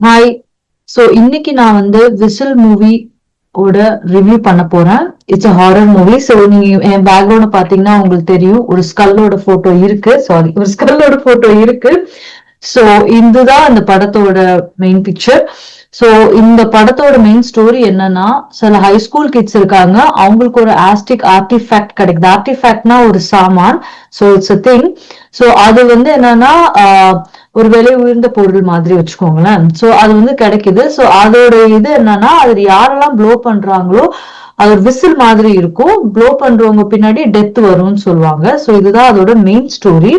Hi. So இன்னைக்கு நான் வந்து விசில் மூவி ஓட ரிவ்யூ பண்ண போறேன். It's a horror movie. So நீங்க என் பேக்ரவுண்ட் பாத்தீங்கன்னா உங்களுக்கு தெரியும், ஒரு ஸ்கல்லோட போட்டோ இருக்கு. சாரி, ஒரு ஸ்கல்லோட போட்டோ இருக்கு. ஸோ இதுதான் அந்த படத்தோட மெயின் பிக்சர். ஸோ இந்த படத்தோட மெயின் ஸ்டோரி என்னன்னா, சில ஹை ஸ்கூல் கிட்ஸ் இருக்காங்க. அவங்களுக்கு ஒரு ஆர்டிஃபேக்ட் கிடைக்குது. ஆர்டிஃபேக்ட்னா ஒரு சாமான். So it's a thing. So அது வந்து என்னன்னா, ஒரு விலை உயர்ந்த பொருள் மாதிரி வச்சுக்கோங்களேன். சோ அது வந்து கிடைக்குது. சோ அதோட இது என்னன்னா, அது யாரெல்லாம் ப்ளோ பண்றாங்களோ அது ஒரு விசில் மாதிரி இருக்கும். ப்ளோ பண்றவங்க பின்னாடி டெத் வரும்னு சொல்லுவாங்க. சோ இதுதான் அதோட மெயின் ஸ்டோரி.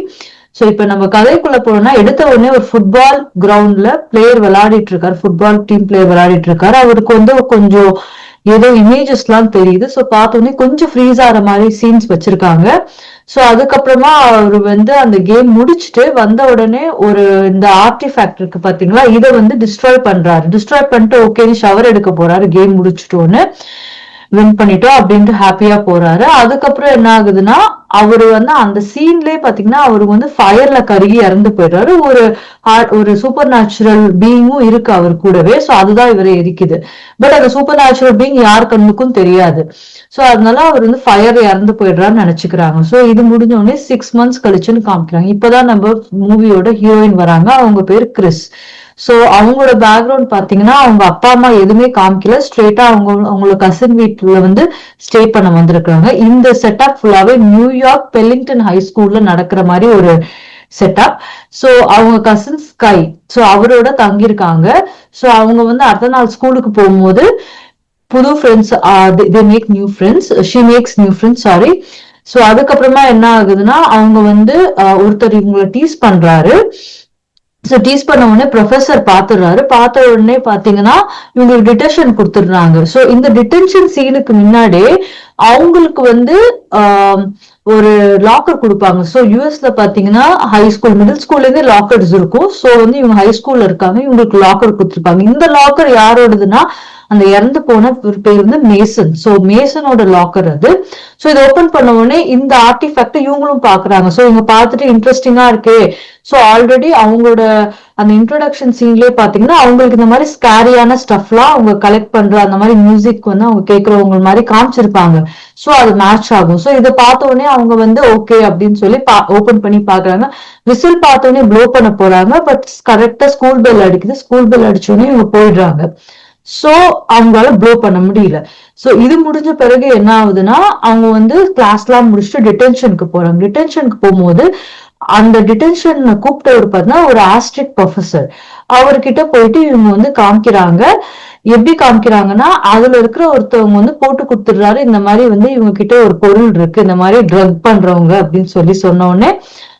சோ இப்ப நம்ம கதைக்குள்ள போனோம்னா, எடுத்த உடனே ஒரு ஃபுட்பால் கிரவுண்ட்ல பிளேயர் விளையாடிட்டு இருக்காரு. ஃபுட்பால் டீம் பிளேயர் விளையாடிட்டு இருக்காரு. அவருக்கு வந்து கொஞ்சம் ஏதோ இமேஜஸ் எல்லாம் தெரியுது. சோ பார்த்தோன்னே கொஞ்சம் ஃப்ரீஸ் ஆகிற மாதிரி சீன்ஸ் வச்சிருக்காங்க. சோ அதுக்கப்புறமா அவரு வந்து அந்த கேம் முடிச்சுட்டு வந்த உடனே ஒரு இந்த ஆர்டிஃபேக்ட் இருக்கு பாத்தீங்களா, இதை வந்து டிஸ்ட்ராய் பண்றாரு. டிஸ்ட்ராய் பண்ணிட்டு ஓகேன்னு ஷவர் எடுக்க போறாரு. கேம் முடிச்சுட்டோன்னு வின் பண்ணிட்டோம் அப்படின்ட்டு ஹாப்பியா போறாரு. அதுக்கப்புறம் என்ன ஆகுதுன்னா, அவரு வந்து அந்த சீன்லயே பாத்தீங்கன்னா அவரு வந்து ஃபயர்ல கருகி இறந்து போயிடுறாரு. ஒரு சூப்பர் நேச்சுரல் பீயிங்கும் இருக்கு அவர் கூடவே. சோ அதுதான் இவரை எரிக்குது. பட் அந்த சூப்பர் நேச்சுரல் பீயிங் யார் கண்ணுக்கும் தெரியாது. சோ அதனால அவர் வந்து ஃபயர் இறந்து போயிடுறான்னு நினைச்சுக்கிறாங்க. சோ இது முடிஞ்ச உடனே 6 months கழிச்சுன்னு காமிக்கிறாங்க. இப்பதான் நம்ம மூவியோட ஹீரோயின் வராங்க. அவங்க பேர் கிறிஸ். சோ அவங்களோட பேக்ரவுண்ட் பாத்தீங்கன்னா, அவங்க அப்பா அம்மா எதுவுமே காமிக்கல. ஸ்ட்ரெயிட்டா அவங்களோட கசின் வீட்டுல வந்து ஸ்டே பண்ண வந்திருக்காங்க. இந்த செட்டப் ஃபுல்லாவே நியூயார்க் பெல்லிங்டன் ஹை ஸ்கூல்ல நடக்கிற மாதிரி ஒரு செட்டப். சோ அவங்க கசின் ஸ்கை, சோ அவரோட தங்கியிருக்காங்க. சோ அவங்க வந்து அடுத்த நாள் ஸ்கூலுக்கு போகும்போது புது friends, they make new friends, she makes new friends, sorry. So அதுக்கப்புறமா என்ன ஆகுதுன்னா, அவங்க வந்து ஒருத்தர் இவங்களை டீஸ் பண்றாரு. சோ டீஸ் பண்ண உடனே ப்ரொஃபசர் பாத்துடுறாரு. பார்த்த உடனே பாத்தீங்கன்னா இவங்களுக்கு டிடென்ஷன் கொடுத்துடுறாங்க. சோ இந்த டிடென்ஷன் சீனுக்கு முன்னாடியே அவங்களுக்கு வந்து ஒரு லாக்கர் கொடுப்பாங்க. சோ யூஎஸ்ல பாத்தீங்கன்னா ஹை ஸ்கூல், மிடில் ஸ்கூல்ல இருந்து லாக்கர்ஸ் இருக்கும். சோ வந்து இவங்க ஹை ஸ்கூல்ல இருக்காங்க, இவங்களுக்கு லாக்கர் கொடுத்துருப்பாங்க. இந்த லாக்கர் யாரோடதுன்னா, அந்த இறந்து போன பேர் வந்து மேசன். சோ மேசனோட லாக்கர் அது. சோ இதை ஓபன் பண்ண உடனே இந்த ஆர்டிஃபேக்ட் இவங்களும் பாக்குறாங்க. சோ இவங்க பார்த்துட்டு இன்ட்ரெஸ்டிங்கா இருக்கு. சோ ஆல்ரெடி அவங்களோட அந்த இன்ட்ரோடக்ஷன் சீன்லயே பாத்தீங்கன்னா அவங்களுக்கு இந்த மாதிரி ஸ்கேரியான ஸ்டஃப்லாம் அவங்க கலெக்ட் பண்ற அந்த மாதிரி மியூசிக் வந்து அவங்க கேட்கறவங்க மாதிரி காமிச்சிருப்பாங்க. சோ அது மேட்ச் ஆகும். சோ இதை பார்த்த உடனே அவங்க வந்து ஓகே அப்படின்னு சொல்லி ஓபன் பண்ணி பாக்குறாங்க. விசில் பார்த்த உடனே ப்ளோ பண்ண போறாங்க. பட் கரெக்டா ஸ்கூல் பெல் அடிக்குது. ஸ்கூல் பெல் அடிச்ச உடனே இவங்க போயிடுறாங்க. சோ அவங்களால ப்ளோ பண்ண முடியல. சோ இது முடிஞ்ச பிறகு என்ன ஆகுதுன்னா, அவங்க வந்து கிளாஸ் எல்லாம் முடிச்சுட்டு டிடென்ஷனுக்கு போறாங்க. டிடென்ஷனுக்கு போகும்போது அந்த டிடென்ஷன் கூப்பிட்டவர் பார்த்தீங்கன்னா ஒரு ஆஸ்ட்ரிக் ப்ரொஃபசர். அவர்கிட்ட போயிட்டு இவங்க வந்து காமிக்கிறாங்க. எப்படி காமிக்கிறாங்கன்னா, அதுல இருக்கிற ஒருத்தவங்க வந்து போட்டு கொடுத்துடுறாரு, இந்த மாதிரி வந்து இவங்க கிட்ட ஒரு பொருள் இருக்கு, இந்த மாதிரி ட்ரக் பண்றவங்க அப்படின்னு சொல்லி சொன்ன உடனே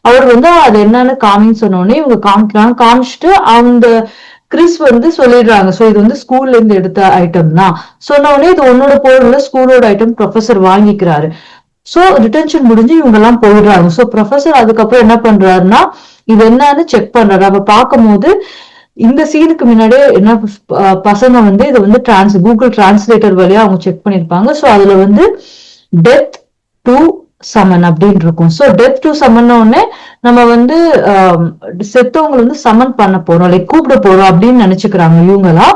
அவர் வந்து அது என்னன்னு காமின்னு சொன்ன உடனே இவங்க காமிக்கிறாங்க. காமிச்சிட்டு அந்த கிறிஸ் வந்து சொல்லிடுறாங்க, சோ இது வந்து ஸ்கூல்ல இருந்து எடுத்த ஐட்டம் தான். சொன்ன உடனே இது உன்னோட பொருள், ஸ்கூலோட ஐட்டம் ப்ரொஃபசர் வாங்கிக்கிறாரு. சோ டிடென்ஷன் முடிஞ்சு இவங்க எல்லாம் போயிடுறாங்க. சோ ப்ரொஃபசர் அதுக்கப்புறம் என்ன பண்றாருன்னா, இது என்னன்னு செக் பண்றாரு. அப்ப பார்க்கும்போது இந்த சீனுக்கு முன்னாடியே என்ன, பசங்க வந்து இதை வந்து கூகுள் டிரான்ஸ்லேட்டர் வழியா அவங்க செக் பண்ணிருப்பாங்க. சோ அதுல வந்து டெத் டு சமன் அப்படின்னு இருக்கும். சோ டெத் டு சமன் உடனே நம்ம வந்து செத்தவங்களை வந்து சமன் பண்ண போறோம், லைக் கூப்பிட போறோம் அப்படின்னு நினைச்சுக்கிறாங்க இவங்கலாம்.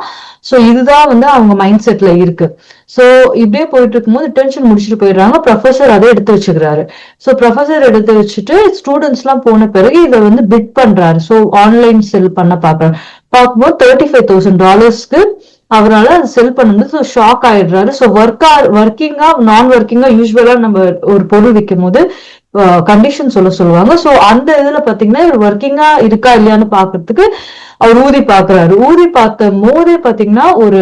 சோ இதுதான் வந்து அவங்க மைண்ட் செட்ல இருக்கு. சோ இப்படியே போயிட்டு இருக்கும்போது டென்ஷன் முடிச்சுட்டு போயிடுறாங்க. ப்ரொஃபசர் அதை எடுத்து வச்சுக்கிறாரு. சோ ப்ரொஃபசர் எடுத்து வச்சுட்டு ஸ்டூடெண்ட்ஸ் எல்லாம் போன பிறகு இதை வந்து பிட் பண்றாரு. சோ ஆன்லைன் செல் பண்ண பாக்குறாரு. பார்க்கும்போது $35,000 அவரால் அது செல் பண்ணும்போது ஸோ ஷாக் ஆயிடுறாரு. ஸோ ஒர்க்கிங்கா நான் ஒர்க்கிங்கா யூஸ்வலா நம்ம ஒரு பொருள் விற்கும் போது கண்டிஷன் சொல்லுவாங்க. ஸோ அந்த இதுல பாத்தீங்கன்னா இவர் ஒர்க்கிங்கா இருக்கா இல்லையான்னு பாக்குறதுக்கு அவர் ஊதி பாக்குறாரு. ஊதி பார்த்த போதே பாத்தீங்கன்னா ஒரு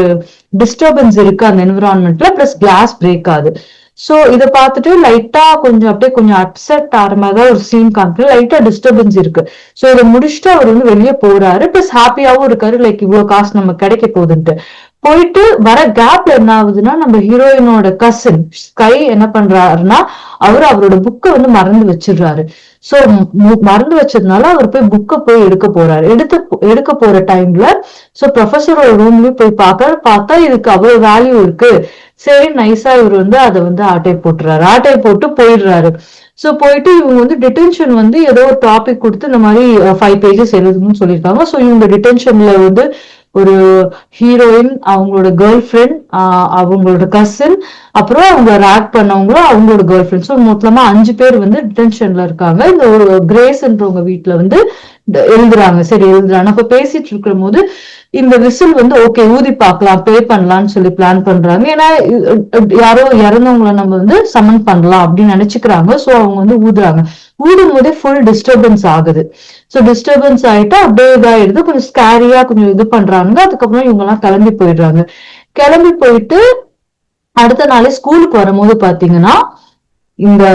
டிஸ்டர்பன்ஸ் இருக்கு அந்த என்விரான்மெண்ட்ல, பிளஸ் கிளாஸ் பிரேக் ஆகுது. சோ இதை பார்த்துட்டு லைட்டா கொஞ்சம் அப்படியே கொஞ்சம் அப்செட் ஆகிற மாதிரி ஒரு சீன் காமிக்க, லைட்டா டிஸ்டர்பன்ஸ் இருக்கு. சோ இதை முடிச்சுட்டு அவர் வந்து வெளியே போறாரு. பிளஸ் ஹாப்பியாவும் இருக்காரு, லைக் இவ்வளவு காசு நம்ம கிடைக்க போகுதுன்ட்டு. போயிட்டு வர கேப்ல என்ன ஆகுதுன்னா, நம்ம ஹீரோயினோட கசின் ஸ்கை என்ன பண்றாருன்னா, அவரோட புக்கை வந்து மறந்து வச்சிடுறாரு. சோ மறந்து வச்சதுனால அவர் போய் புக்கை போய் எடுக்க போறாரு. எடுக்க போற டைம்ல சோ ப்ரொஃபஸரோட ரூம்லயும் போய் பார்த்தா இதுக்கு அவ்வளவு வேல்யூ இருக்கு. சரி நைஸா இவர் வந்து அதை வந்து ஆட்டை போட்டுறாரு. ஆட்டை போட்டு போயிடுறாரு. சோ போயிட்டு இவங்க வந்து டிடென்ஷன் வந்து ஏதோ ஒரு டாபிக் கொடுத்து இந்த மாதிரி 5 pages எழுதணும்னு சொல்லியிருக்காங்க. சோ இவங்க டிடென்ஷன்ல வந்து ஒரு ஹீரோயின், அவங்களோட கேர்ள் ஃப்ரெண்ட், அவங்களோட கசின், அப்புறம் அவங்க ரேக் பண்ணவங்களும் அவங்களோட கேர்ள் ஃப்ரெண்ட். ஸோ மொத்தமா 5 பேர் வந்து டிடென்ஷன்ல இருக்காங்க. இந்த ஒரு கிரேஸ்ன்றவங்க வீட்டுல வந்து எழுதுறாங்க. சரி எழுதுறாங்க. அப்ப பேசிட்டு இருக்கிற போது இந்த விசில் வந்து ஓகே ஊதி பார்க்கலாம், பே பண்ணலாம்னு சொல்லி பிளான் பண்றாங்க. ஏன்னா யாரோ இறந்தவங்களை நம்ம வந்து சமன் பண்ணலாம் அப்படின்னு நினைச்சுக்கிறாங்க. சோ அவங்க வந்து ஊதுறாங்க. ஊதும் போதே ஃபுல் டிஸ்டர்பன்ஸ் ஆகுது. சோ டிஸ்டர்பன்ஸ் ஆயிட்டு அப்படியே இதாயிடுது. கொஞ்சம் ஸ்கேரியா கொஞ்சம் இது பண்றாங்க. அதுக்கப்புறம் இவங்க எல்லாம் கிளம்பி போயிடுறாங்க. கிளம்பி போயிட்டு அடுத்த நாளே ஸ்கூலுக்கு வரும்போது பாத்தீங்கன்னா இந்த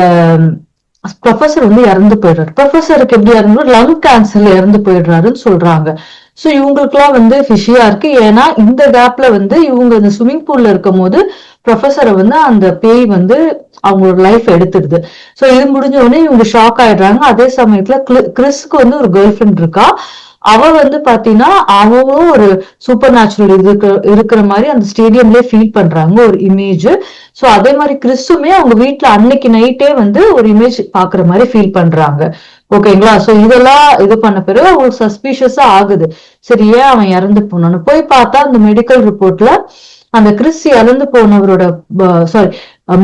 ப்ரொஃபசர் வந்து இறந்து போயிடுறாரு. ப்ரொஃபசருக்கு எப்படி இறந்து லங் கேன்சர்ல இறந்து போயிடுறாருன்னு சொல்றாங்க. சோ இவங்களுக்கு எல்லாம் வந்து ஃபிஷியா இருக்கு. ஏன்னா இந்த கேப்ல வந்து இவங்க இந்த ஸ்விம்மிங் பூல்ல இருக்கும் போது ப்ரொஃபசரை வந்து அந்த பேய் வந்து அவங்களோட லைஃப் எடுத்துடுது. சோ இது முடிஞ்ச உடனே இவங்க ஷாக் ஆயிடுறாங்க. அதே சமயத்துல கிறிஸ்க்கு வந்து ஒரு கேர்ள் ஃப்ரெண்ட் இருக்கா. அவ வந்து பாத்தீங்கன்னா அவங்களும் ஒரு சூப்பர் நேச்சுரல் இருக்கிற மாதிரி அந்த ஸ்டேடியம்லயே ஃபீல் பண்றாங்க ஒரு இமேஜ். சோ அதே மாதிரி கிறிஸ்துமே அவங்க வீட்டுல அன்னைக்கு நைட்டே வந்து ஒரு இமேஜ் பாக்குற மாதிரி ஃபீல் பண்றாங்க. ஓகேங்களா. சோ இதெல்லாம் இது பண்ண பிறகு அவங்களுக்கு சஸ்பீஷியஸா ஆகுது. சரி ஏன் அவன் இறந்து போனான்னு போய் பார்த்தா அந்த மெடிக்கல் ரிப்போர்ட்ல அந்த கிறிஸ் இறந்து போனவரோட சாரி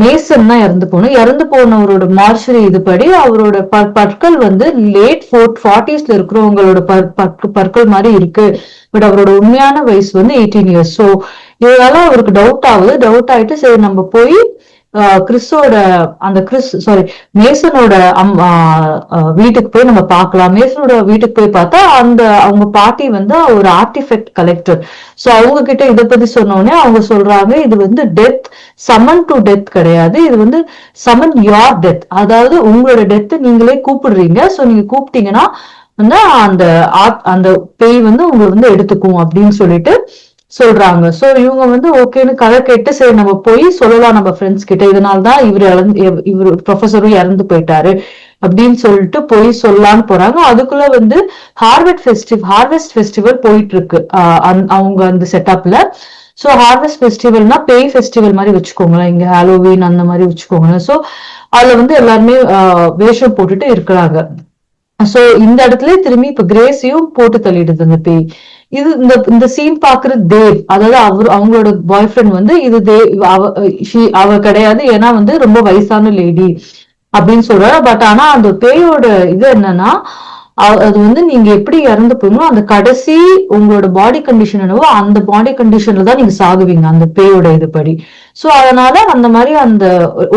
மேசன் தான் இறந்து போனோம். இறந்து போனவரோட மார்ஷரி இதுபடி அவரோட பற்கள் வந்து லேட் 40s இருக்கிறவங்களோட பற்கள் மாதிரி இருக்கு. பட் அவரோட உண்மையான வயசு வந்து 18 இயர்ஸ். ஸோ இதனால அவருக்கு டவுட் ஆகுது. டவுட் ஆயிட்டு சரி நம்ம போய் கிறிஸோட அந்த மேசனோட வீட்டுக்கு போய் நம்ம பார்க்கலாம். மேசனோட வீட்டுக்கு போய் பார்த்தா அவங்க பாட்டி வந்து ஒரு ஆர்டிஃபெக்ட் கலெக்டர். சோ அவங்க கிட்ட இதை பத்தி சொன்னோடனே அவங்க சொல்றாங்க இது வந்து டெத் சமன் டு டெத் கிடையாது, இது வந்து சமன் யோர் டெத். அதாவது உங்களோட டெத் நீங்களே கூப்பிடுறீங்க. சோ நீங்க கூப்பிட்டீங்கன்னா வந்து அந்த பேய் வந்து உங்களை வந்து எடுத்துக்கும் அப்படின்னு சொல்லிட்டு சொல்றாங்க. சோ இவங்க வந்து ஓகேன்னு கதை கேட்டு சரி நம்ம போய் சொல்லலாம் நம்ம ஃப்ரெண்ட்ஸ் கிட்ட, இதனால்தான் இவரு ப்ரொஃபஸரும் இறந்து போயிட்டாரு அப்படின்னு சொல்லிட்டு போய் சொல்லலான்னு போறாங்க. அதுக்குள்ள வந்து ஹார்வெஸ்ட் ஃபெஸ்டிவல் போயிட்டு இருக்கு அவங்க அந்த செட்டப்ல. சோ ஹார்வெஸ்ட் ஃபெஸ்டிவல்னா பேய் ஃபெஸ்டிவல் மாதிரி வச்சுக்கோங்களேன். இங்க ஹாலோவீன் அந்த மாதிரி வச்சுக்கோங்களேன். சோ அதுல வந்து எல்லாருமே வேஷம் போட்டுட்டு இருக்கிறாங்க. சோ இந்த இடத்துல திரும்பி இப்ப கிரேஸையும் போட்டு தள்ளிடுது அந்த பேய். இது இந்த சீன் பாக்குற தேவ், அதாவது அவங்களோட பாய் ஃப்ரெண்ட் வந்து இது தேவ் அவ கிடையாது, ஏன்னா வந்து ரொம்ப வயசான லேடி அப்படின்னு சொல்றாரு. பட் ஆனா அந்த பேயோட இது என்னன்னா அது வந்து நீங்க எப்படி இறந்து போகணும் அந்த கடைசி உங்களோட பாடி கண்டிஷன் என்னவோ அந்த பாடி கண்டிஷன்ல தான் நீங்க சாகுவீங்க அந்த பேயோட இதுபடி. சோ அதனால அந்த மாதிரி அந்த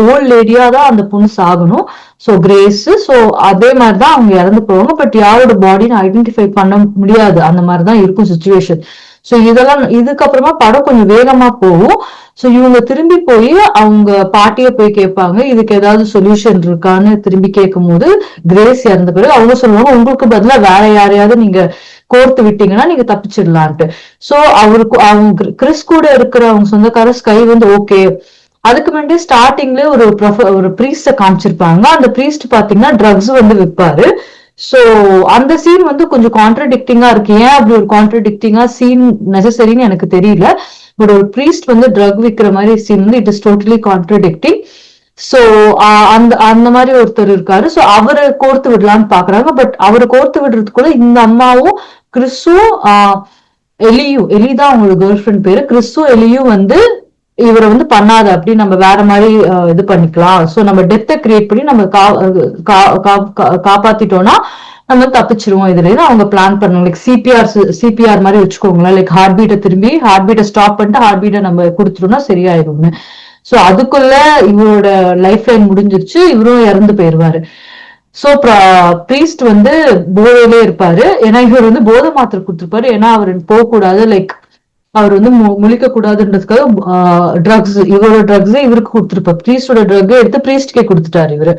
ஓல்ட் லேடியா தான் அந்த பொண்ணு சாகணும். So grace. சோ அதே மாதிரிதான் அவங்க இறந்து போவாங்க. பட் யாரோட பாடின்னு ஐடென்டிஃபை பண்ண முடியாது. அந்த மாதிரிதான் இருக்கும் சுச்சுவேஷன். சோ இதெல்லாம் இதுக்கப்புறமா படம் கொஞ்சம் வேகமா போகும். சோ இவங்க திரும்பி போய் அவங்க பாட்டிய போய் கேட்பாங்க இதுக்கு ஏதாவது சொல்யூஷன் இருக்கான்னு. திரும்பி கேட்கும் போது கிரேஸ் இறந்த பிறகு அவங்க சொல்லுவாங்க உங்களுக்கு பதிலா வேற யாரையாவது நீங்க கோர்த்து விட்டீங்கன்னா நீங்க தப்பிச்சிடலான்ட்டு. சோ அவங்க கிறிஸ் கூட இருக்கிற அவங்க சொந்தக்கார ஸ்கை வந்து ஓகே. அதுக்கு முன்னாடி ஸ்டார்டிங்ல ஒரு பிரீஸ்ட காமிச்சிருப்பாங்க. அந்த பிரீஸ்ட் பாத்தீங்கன்னா ட்ரக்ஸ் வந்து விற்பாரு. சோ அந்த சீன் வந்து கொஞ்சம் கான்ட்ரடிக்டிங்கா இருக்கு. ஏன் அப்படி ஒரு கான்ட்ரடிக்டிங்கா சீன் நெசசரின்னு எனக்கு தெரியல. பட் ஒரு பிரீஸ்ட் வந்து ட்ரக் விற்கிற மாதிரி சீன் வந்து it is totally contradicting. So அந்த மாதிரி ஒருத்தர் இருக்காரு. சோ அவரை கோர்த்து விடலான்னு பாக்குறாங்க. பட் அவரை கோர்த்து விடுறதுக்குள்ள இந்த அம்மாவும் கிறிஸும் எலிதான் அவங்களோட கேர்ள் ஃப்ரெண்ட் பேரு. கிறிஸும் எலியும் வந்து இவரை வந்து பண்ணாத அப்படி நம்ம வேற மாதிரி இது பண்ணிக்கலாம். சோ நம்ம டெத்தை கிரியேட் பண்ணி நம்ம காப்பாத்திட்டோம்னா நம்ம தப்பிச்சிருவோம். இதுல அவங்க பிளான் பண்ணுவோம். லைக் சிபிஆர் மாதிரி வச்சுக்கோங்களேன். லைக் ஹார்ட் பீட்டை ஸ்டாப் பண்ணிட்டு ஹார்ட் பீட்டை நம்ம கொடுத்துட்டோம்னா சரியாயிரும்னு. சோ அதுக்குள்ள இவரோட லைஃப் லைன் முடிஞ்சிருச்சு. இவரும் இறந்து போயிருவாரு. சோ பிரீஸ்ட் வந்து போதையிலே இருப்பாரு. ஏன்னா இவர் வந்து போதை மாத்திரை கொடுத்துருப்பாரு. ஏன்னா அவர் போக கூடாது, லைக் அவர் வந்து முழிக்க கூடாதுன்றதுக்காக இவரோட ட்ரக்ஸ் இவருக்கு கொடுத்துருப்பாரு. பிரீஸ்டோட ட்ரக் எடுத்து பிரீஸ்ட்கே கொடுத்துட்டாரு இவரு.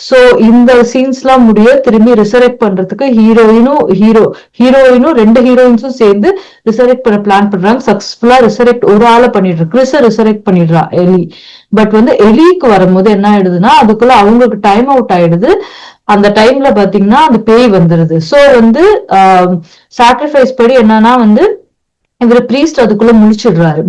சோ இந்த சீன்ஸ் எல்லாம் முடிய திரும்பி ரிசரெக்ட் பண்றதுக்கு ஹீரோயினும் 2 ஹீரோயின்ஸும் சேர்ந்து ரிசரெக்ட் பண்ண பிளான் பண்றாங்க. சக்சஸ்ஃபுல்லா ரிசரெக்ட் ஒரு ஆளை பண்ணிடுறாங்க. கிறிஸ ரிசரெக்ட் பண்ணிடுறா எலி. பட் வந்து எலிக்கு வரும்போது என்ன ஆயிடுதுன்னா அதுக்குள்ள அவங்களுக்கு டைம் அவுட் ஆயிடுது. அந்த டைம்ல பாத்தீங்கன்னா அந்த பேய் வந்துருது. சோ வந்து சாக்ரிஃபைஸ் படி என்னன்னா வந்து இவரு பிரீஸ்ட் அதுக்குள்ள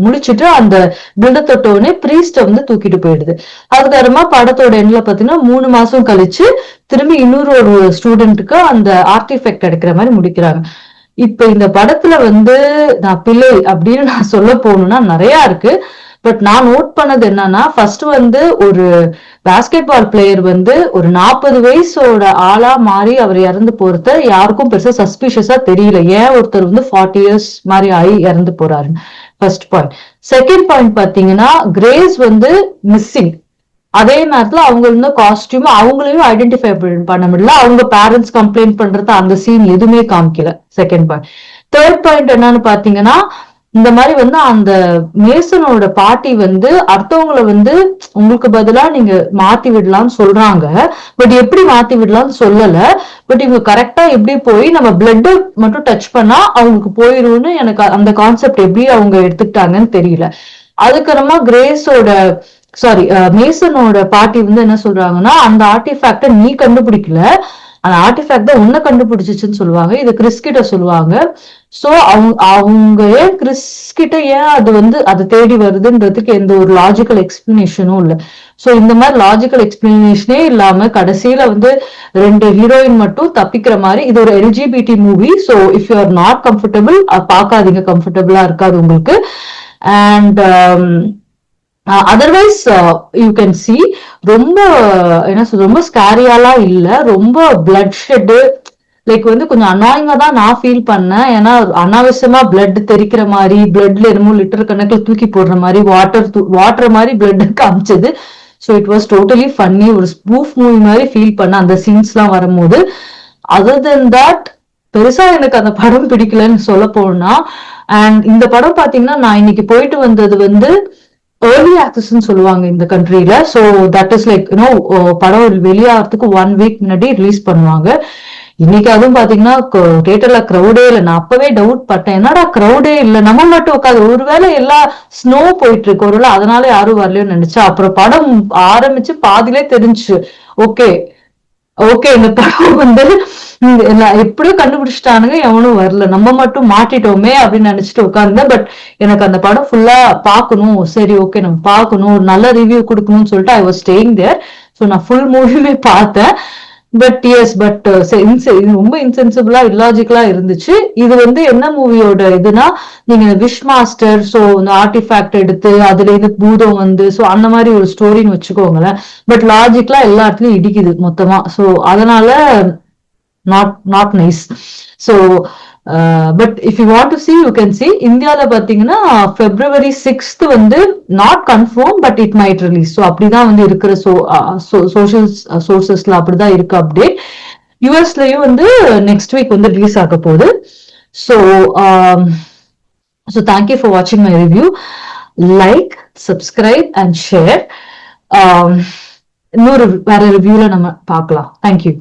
முழிச்சிட்டு அந்த பில்ட தொட்டவுடனே பிரீஸ்ட வந்து தூக்கிட்டு போயிடுது. அதுக்கப்புறமா படத்தோட எண்ட்ல பாத்தீங்கன்னா 3 மாசம் கழிச்சு திரும்பி இன்னொரு ஒரு ஸ்டூடெண்ட்டுக்கு அந்த ஆர்டிஃபெக்ட் கிடைக்கிற மாதிரி முடிக்கிறாங்க. இப்ப இந்த படத்துல வந்து நான் பிள்ளை அப்படின்னு நான் சொல்ல போகணும்னா நிறைய இருக்கு. பட் நான் நோட் பண்ணது என்னன்னா, ஃபர்ஸ்ட் வந்து ஒரு பாஸ்கெட் பால் பிளேயர் வந்து ஒரு 40 வயசோட ஆளா மாறி அவர் இறந்து போறத யாருக்கும் பெருசா சஸ்பிஷியஸா தெரியல. ஏன் ஒருத்தர் வந்து 40 இயர்ஸ் மாதிரி ஆகி இறந்து போறாரு, ஃபர்ஸ்ட் பாயிண்ட். செகண்ட் பாயிண்ட் பாத்தீங்கன்னா, கிரேஸ் வந்து மிஸ்ஸிங். அதே நேரத்துல அவங்க இருந்த காஸ்டியூம் அவங்களையும் ஐடென்டிஃபை பண்ண முடியல. அவங்க பேரண்ட்ஸ் கம்ப்ளைண்ட் பண்றது அந்த சீன் எதுவுமே காமிக்கல. Second point. தேர்ட் பாயிண்ட் என்னன்னு பாத்தீங்கன்னா, இந்த மாதிரி வந்து அந்த மேசனோட பாட்டி வந்து அடுத்தவங்களை வந்து உங்களுக்கு பதிலா நீங்க மாத்தி விடலாம்னு சொல்றாங்க. பட் எப்படி மாத்தி விடலாம்னு சொல்லல. பட் இவங்க கரெக்டா எப்படி போய் நம்ம பிளட் மட்டும் டச் பண்ணா அவங்களுக்கு போயிரும்னு எனக்கு அந்த கான்செப்ட் எப்படி அவங்க எடுத்துக்கிட்டாங்கன்னு தெரியல. அதுக்கப்புறமா கிரேஸோட மேசனோட பாட்டி வந்து என்ன சொல்றாங்கன்னா, அந்த ஆர்டிஃபேக்ட நீ கண்டுபிடிக்கல, அந்த ஆர்டிஃபேக்ட் தான் உன்னை கண்டுபிடிச்சிச்சுன்னு சொல்லுவாங்க. இது கிறிஸ் கிட்ட சொல்லுவாங்க. சோ அவங்க ஏன் கிறிஸ் கிட்ட ஏன் அது வந்து அதை தேடி வருதுன்றதுக்கு எந்த ஒரு லாஜிக்கல் எக்ஸ்பிளனேஷனும் இல்ல. சோ இந்த மாதிரி லாஜிக்கல் எக்ஸ்பிளனேஷனே இல்லாம கடைசியில வந்து 2 ஹீரோயின் மட்டும் தப்பிக்கிற மாதிரி. இது ஒரு LGBT movie. So if you are not comfortable பாக்காதீங்க, கம்ஃபர்டபிளா இருக்காது உங்களுக்கு. And otherwise you can see ரொம்ப என்ன சொல்ற, ரொம்ப ஸ்கேரியாலாம் இல்ல, ரொம்ப பிளட் ஷெட் லைக் வந்து கொஞ்சம் அனாயிங்கா தான் நான் ஃபீல் பண்ணேன். ஏன்னா அனாவசியமா பிளட் தெரிக்கிற மாதிரி, பிளட்ல என்னமோ லிட்டர் கணக்குல தூக்கி போடுற மாதிரி, வாட்டர் மாதிரி பிளட் காமிச்சது. So it was totally funny. ஒரு ஸ்பூஃப் மூவி மாதிரி ஃபீல் பண்ண அந்த சீன்ஸ் எல்லாம் வரும்போது. அதர் தென் தட் பெருசா எனக்கு அந்த படம் பிடிக்கலன்னு சொல்ல போனா. அண்ட் இந்த படம் பாத்தீங்கன்னா, நான் இன்னைக்கு போயிட்டு வந்தது வந்து ஏர்லி ஆக்சஸ்ன்னு சொல்லுவாங்க இந்த கண்ட்ரில. So that is like you know படம் வெளியாகிறதுக்கு 1 வீக் முன்னாடி ரிலீஸ் பண்ணுவாங்க. இன்னைக்கு அதுவும் பாத்தீங்கன்னா தியேட்டர்ல கிரௌடே இல்லை. நான் அப்பவே டவுட் பட்டேன், என்னடா கிரௌடே இல்லை, நம்ம மட்டும் உட்காது, ஒருவேளை எல்லா ஸ்னோ போயிட்டு இருக்கு, ஒருவேளை அதனால யாரும் வரலையோன்னு நினைச்சா. அப்புறம் படம் ஆரம்பிச்சு பாதிலே தெரிஞ்சு ஓகே இந்த படம் வந்து எப்படியோ கண்டுபிடிச்சிட்டானுங்க, எவனும் வரல, நம்ம மட்டும் மாட்டிட்டோமே அப்படின்னு நினைச்சிட்டு உட்கார்ந்தேன். பட் எனக்கு அந்த படம் ஃபுல்லா பாக்கணும், சரி ஓகே நம்ம பாக்கணும், ஒரு நல்ல ரிவ்யூ கொடுக்கணும்னு சொல்லிட்டு I was staying there. So நான் ஃபுல் மூவியுமே பார்த்தேன். பட் எஸ் பட் ரொம்ப இன்சென்சிபிளா இல்லாஜிக்கலா இருந்துச்சு. இது வந்து என்ன மூவியோட இதுனா, நீங்க விஷ் மாஸ்டர், சோ இந்த ஆர்டிஃபேக்ட் எடுத்து அதுல இருந்து பூதம் வந்து சோ அந்த மாதிரி ஒரு ஸ்டோரின்னு வச்சுக்கோங்களேன். பட் லாஜிக்கலா எல்லா இடத்துலயும் இடிக்குது மொத்தமா. சோ அதனால not nice. So but if you want to C you can C. இந்தியாவில பாத்தீங்கன்னா February 6th வந்து not confirm, but it might release. So அப்படிதான் வந்து இருக்கிற சோஷியல் சோர்சஸ்ல அப்படிதான் இருக்கு அப்டேட். யூஎஸ்லயும் வந்து நெக்ஸ்ட் வீக் வந்து ரிலீஸ் ஆக போகுது. ஸோ தேங்க்யூ ஃபார் வாட்சிங் my review. Like, subscribe and share. இன்னொரு வேற ரிவ்யூல நம்ம பார்க்கலாம். தேங்க்யூ.